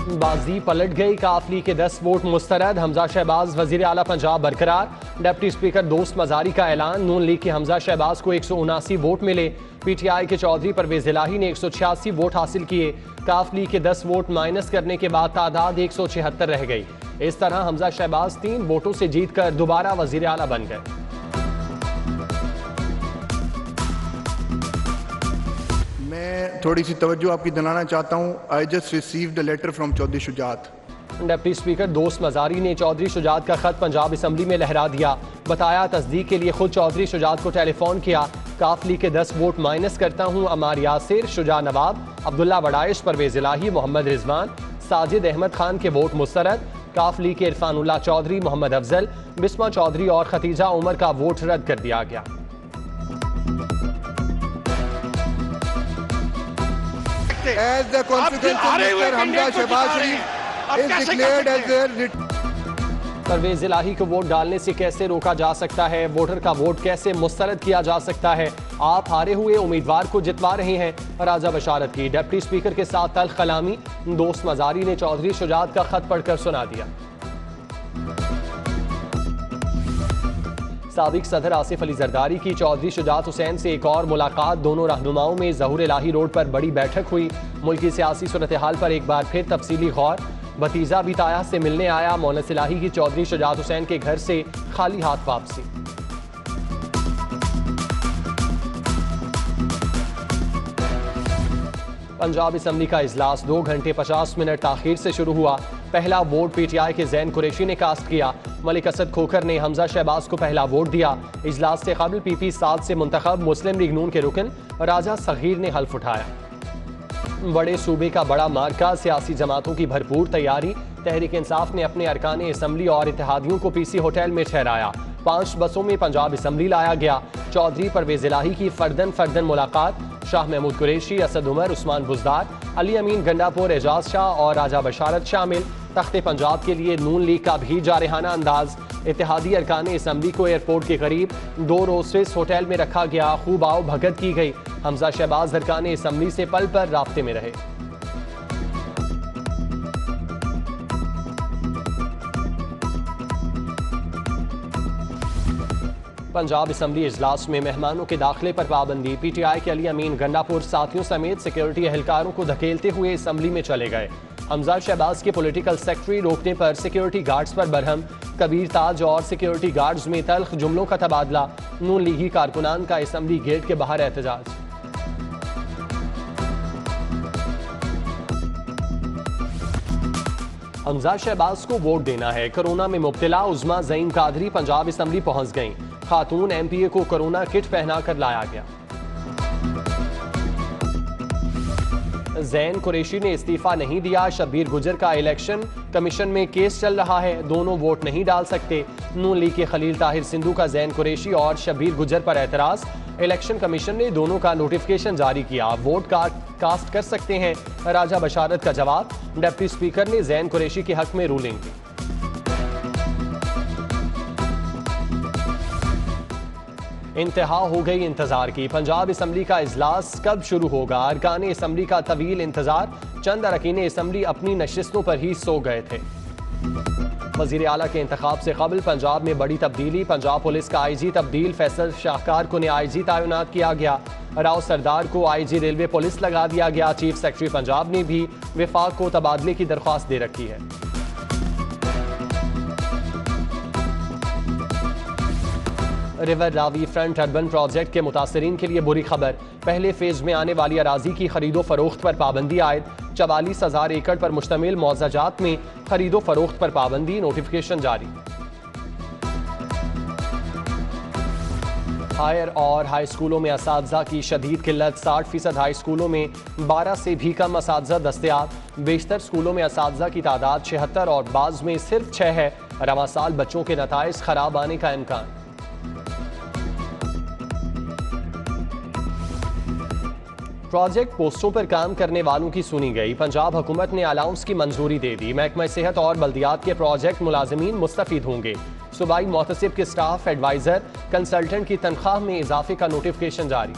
बाजी पलट गई, काफली के 10 वोट मुस्तरद। हमजा शहबाज वजीर आला पंजाब बरकरार। डिप्टी स्पीकर दोस्त मजारी का ऐलान। नून लीग के हमजा शहबाज को 179 वोट मिले। PTI के चौधरी परवेज इलाही ने 186 वोट हासिल किए। काफली के 10 वोट माइनस करने के बाद तादाद 176 रह गई। इस तरह हमजा शहबाज 3 वोटों से जीतकर दोबारा वजीर आला बन गए। मैं थोड़ी सी तवज्जो आपकी दिलाना चाहता हूँ। I just received a letter from Chaudhry Shujaat. Deputy speaker Dost Mazari ने चौधरी शुजात का खत पंजाब असम्बली में लहरा दिया। बताया तस्दीक के लिए खुद चौधरी शुजात को टेलीफोन किया। काफली के 10 वोट माइनस करता हूँ। अमार यासिर, शुजा नवाब, अब्दुल्ला वडाइश, परवेज इलाही, मोहम्मद रिजवान, साजिद अहमद खान के वोट मुस्तरद। काफली के इरफानुल्लाह चौधरी, मोहम्मद अफजल, बिस्मा चौधरी और खतीजा उमर का वोट रद्द कर दिया गया। As the consequence, Mr. Hamza Shehbaz Sharif is declared as a Parvez इलाही को वोट डालने से कैसे रोका जा सकता है? वोटर का वोट कैसे मुस्तरद किया जा सकता है? आप हारे हुए उम्मीदवार को जितवा रहे हैं। राजा बशारत की डिप्टी स्पीकर के साथ तल्ख कलामी। दोस्त मजारी ने चौधरी शुजात का खत पढ़कर सुना दिया। साबिक सदर आसिफ अली जरदारी की चौधरी शुजात हुसैन से एक और मुलाकात। दोनों रहनुमाओं में ज़हूर इलाही रोड पर बड़ी बैठक हुई। मुल्की सियासी सूरत हाल पर एक बार फिर तफसीली गौर। भतीजा भी ताया से मिलने आया। मोनस इलाही की चौधरी शुजात हुसैन के घर से खाली हाथ वापसी। पंजाब असम्बली का इजलास 2 घंटे 50 मिनट ताखीर से शुरू हुआ। पहला वोट PTI के जैन कुरैशी ने कास्ट किया। मलिक असद खोखर ने हमजा शहबाज को पहला वोट दिया। इजलास से कबल PP 7 से मुंतखब मुस्लिम लीग नून के रुकन राजा सगीर ने हल्फ उठाया। बड़े सूबे का बड़ा मार्का, सियासी जमातों की भरपूर तैयारी। तहरीक इंसाफ ने अपने अरकान असम्बली और इत्तेहादियों को PC होटल में ठहराया। 5 बसों में पंजाब असम्बली लाया गया। चौधरी परवेज इलाही की फर्दन मुलाकात। शाह महमूद कुरैशी, असद उमर, उस्मान बुजदार, अली अमीन गंडापुर, एजाज शाह और राजा बशारत शामिल। तख्ते पंजाब के लिए नून लीग का भी जारहाना अंदाज। इत्तेहादी अरकान असम्बली को एयरपोर्ट के करीब 2 रोस्टेस होटल में रखा गया। खूब आओ भगत की गई। हमजा शहबाज अरकान असम्बली से पल पर राब्ते में रहे। पंजाब असम्बली इजलास में मेहमानों के दाखिले पर पाबंदी। PTI के अली अमीन गंडापुर साथियों समेत सिक्योरिटी एहलकारों को धकेलते हुए असम्बली में चले गए। हमजा शहबाज के पॉलिटिकल सेक्रेटरी रोकने पर सिक्योरिटी गार्ड्स पर बरहम। कबीर ताज और सिक्योरिटी गार्ड्स में तल्ख जुमलों का तबादला। नून लीगी कारकुनान का असम्बली गेट के बाहर एहतजाज। हमजा शहबाज को वोट देना है। कोरोना में मुब्तला उज़्मा ज़ईम कादरी पंजाब असम्बली पहुंच गईं। खातून MPA को कोरोना किट पहना कर लाया गया। जैन कुरैशी ने इस्तीफा नहीं दिया। शब्बीर गुजर का इलेक्शन कमीशन में केस चल रहा है। दोनों वोट नहीं डाल सकते। नून लीग के खलील ताहिर सिंधु का जैन कुरैशी और शब्बीर गुजर पर एतराज। इलेक्शन कमीशन ने दोनों का नोटिफिकेशन जारी किया। वोट कास्ट कर सकते हैं। राजा बशारत का जवाब। डिप्टी स्पीकर ने जैन कुरैशी के हक में रूलिंग दी। इंतहा हो गई इंतजार की। पंजाब असम्बली का इजलास कब शुरू होगा? अरकान असम्बली का तवील इंतजार। चंद अरकान असम्बली अपनी नशिस्तों पर ही सो गए थे। वजीर आला के इंतखाब से कबल पंजाब में बड़ी तब्दीली। पंजाब पुलिस का IG तब्दील। फैसल शाहकार को IG तैनात किया गया। राव सरदार को IG रेलवे पुलिस लगा दिया गया। चीफ सेक्रेटरी पंजाब ने भी विफाक को तबादले की दरख्वास्त दे रखी है। River Ravi front urban project के मुतासरीन के लिए बुरी खबर। पहले फेज में आने वाली अराजी की खरीदो फरोख्त पर पाबंदी आयद। 44,000 एकड़ पर मुश्तमिल मौज़ाजात में खरीदो फरोख्त पर पाबंदी। नोटिफिकेशन जारी। हायर और हाई स्कूलों में असातिज़ा की शदीद किल्लत। 60% हाई स्कूलों में 12 से भी कम असातिज़ा दस्तयाब। बेशतर स्कूलों में असातिज़ा की तादाद 76 और बाज़ में सिर्फ 6 है। रवा साल बच्चों के नताइज खराब आने का इम्कान। प्रोजेक्ट पोस्टों पर काम करने वालों की सुनी गई। पंजाब हुकूमत ने अलाउंस की मंजूरी दे दी। महकमा सेहत और बल्दियात के प्रोजेक्ट मुलाजमीन मुस्तफीद होंगे। सूबाई मोहतसिब के स्टाफ, एडवाइजर, कंसल्टेंट की तनख्वाह में इजाफे का नोटिफिकेशन जारी।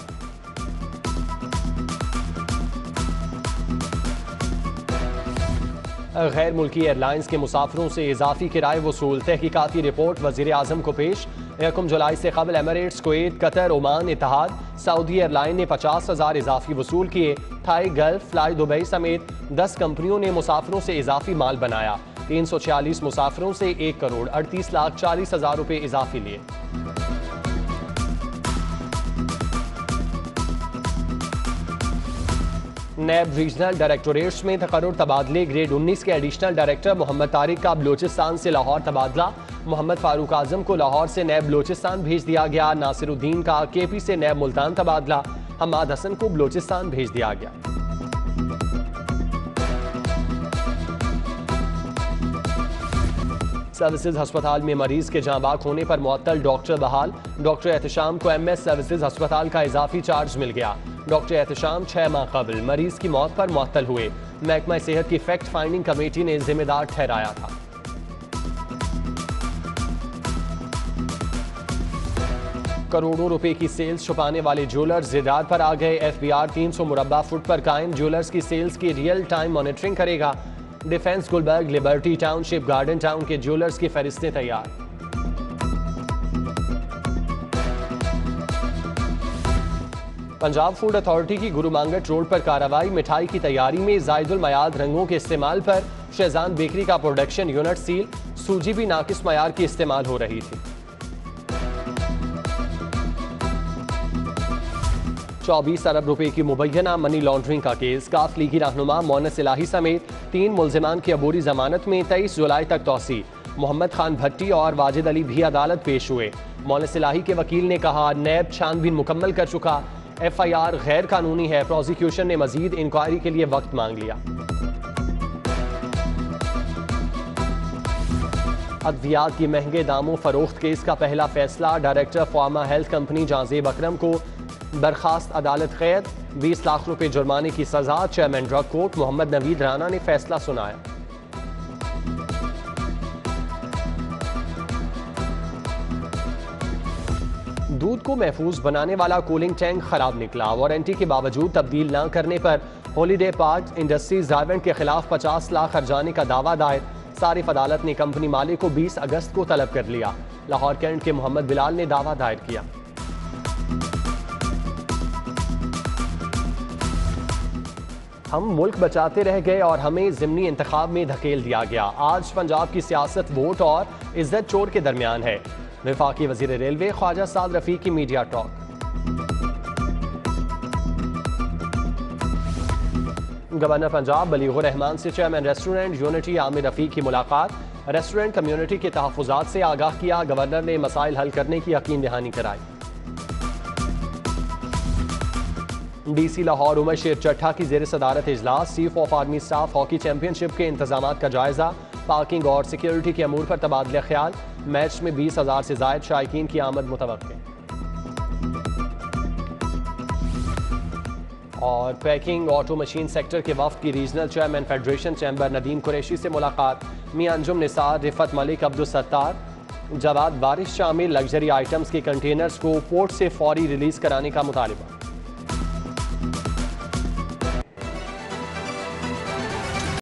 गैर मुल्की एयरलाइंस के मुसाफिरों से इजाफी किराए वसूल, तहकीकाती रिपोर्ट वज़ीर आज़म को पेश। 1 जुलाई से कबल Emirates, Kuwait, Qatar, Oman, Etihad, Saudi airline ने 50,000 इजाफी वसूल किए। थाई, गल्फ, फ्लाई दुबई समेत 10 कंपनियों ने मुसाफिरों से इजाफी माल बनाया। 346 मुसाफिरों से 1,38,40,000 रुपये इजाफी लिए। नैब रीजनल डायरेक्टोरेट्स में तकर्रुर तबादले। ग्रेड 19 के एडिशनल डायरेक्टर मोहम्मद तारिक का बलोचिस्तान से लाहौर तबादला। मोहम्मद फारूक आजम को लाहौर से नैब बलोचिस्तान भेज दिया गया। नासिरुद्दीन का केपी से नैब मुल्तान तबादला। हम्माद हसन को बलोचिस्तान भेज दिया गया। सर्विसेज अस्पताल में मरीज के जाँ बाग होने पर मुअत्तल डॉक्टर बहाल। डॉक्टर एहतशाम को MS सर्विसेज अस्पताल का इजाफी चार्ज मिल गया। डॉक्टर एहतशाम 6 माह कबल मरीज की मौत पर मुअत्तल हुए। महकमा सेहत की फैक्ट फाइंडिंग कमेटी ने जिम्मेदार ठहराया था। करोड़ों रुपए की सेल्स छुपाने वाले ज्वेलर्स जिरार पर आ गए। FBR 300 मुरब्बा फुट पर कायम ज्वेलर्स की सेल्स की रियल टाइम मॉनिटरिंग करेगा। Defence, Gulberg, Liberty Township, Garden Town के ज्वेलर्स की फहरिस्तें तैयार। पंजाब फूड अथॉरिटी की गुरु मांगट रोड पर कार्रवाई। मिठाई की तैयारी में जायदुल मयाद रंगों के इस्तेमाल पर शहजान बेकरी का प्रोडक्शन यूनिट सील। सूजी भी नाकिस मयार की इस्तेमाल हो रही थी। 24 अरब रुपए की मुबैना मनी लॉन्ड्रिंग का केस। काफ लीगी रहनुमा मोनस इलाही समेत 3 मुल्जिमान की अबूरी जमानत में 23 जुलाई तक तौसी। मोहम्मद खान भट्टी और वाजिद अली भी अदालत पेश हुए। मोनस इलाही के वकील ने कहा, नैब छानबीन मुकम्मल कर चुका, FIR गैर कानूनी है। प्रोसिक्यूशन ने मजीद इंक्वायरी के लिए वक्त मांग लिया। अद्वियात की महंगे दामों फरोख्त केस का पहला फैसला। डायरेक्टर फार्मा हेल्थ कंपनी जाजेब अकरम को बर्खास्त, अदालत कैद, 20 लाख रुपए जुर्माने की सजा। Chairman drug court Mohammad Naveed Rana ने फैसला सुनाया। दूध को महफूज बनाने वाला कूलिंग टैंक खराब निकला। वारंटी के बावजूद तब्दील न करने पर हॉलीडे पार्क इंडस्ट्रीज डायवेंट के खिलाफ 50 लाख हर्जाने का दावा दायर। सारिफ अदालत ने कंपनी मालिक को 20 अगस्त को तलब कर लिया। लाहौर कैंट के मोहम्मद बिलाल ने दावा दायर किया। हम मुल्क बचाते रह गए और हमें ज़िमनी इंतखाब में धकेल दिया गया। आज पंजाब की सियासत वोट और इज्जत चोर के दरमियान है। वफाकी वजीर रेलवे ख्वाजा साद रफीक की media talk. Governor Punjab Balighur Rehman से chairman restaurant unity Aamir Rafique की मुलाकात। रेस्टोरेंट कम्युनिटी के तहफ़्फ़ुज़ात से आगाह किया। गवर्नर ने मसाइल हल करने की यकीन दहानी कराई। DC लाहौर उमर शेर चट्ठा की ज़ेर सदारत इजलास। Chief of army staff hockey championship के इंतजाम का जायजा। पार्किंग और सिक्योरिटी के अमूर पर तबादले ख्याल। मैच में 20,000 से जायद शायकीन की आमद मुतवक्के। और पैकिंग ऑटो मशीन सेक्टर के वफ्द की regional chairman federation chamber Nadeem Qureshi से मुलाकात। मियां अंजुम निसार, रिफत मलिक, अब्दुल सत्तार, जवाद बारिश शामिल लग्जरी आइटम्स के कंटेनर्स को पोर्ट से फौरी रिलीज कराने का मुतालिबा।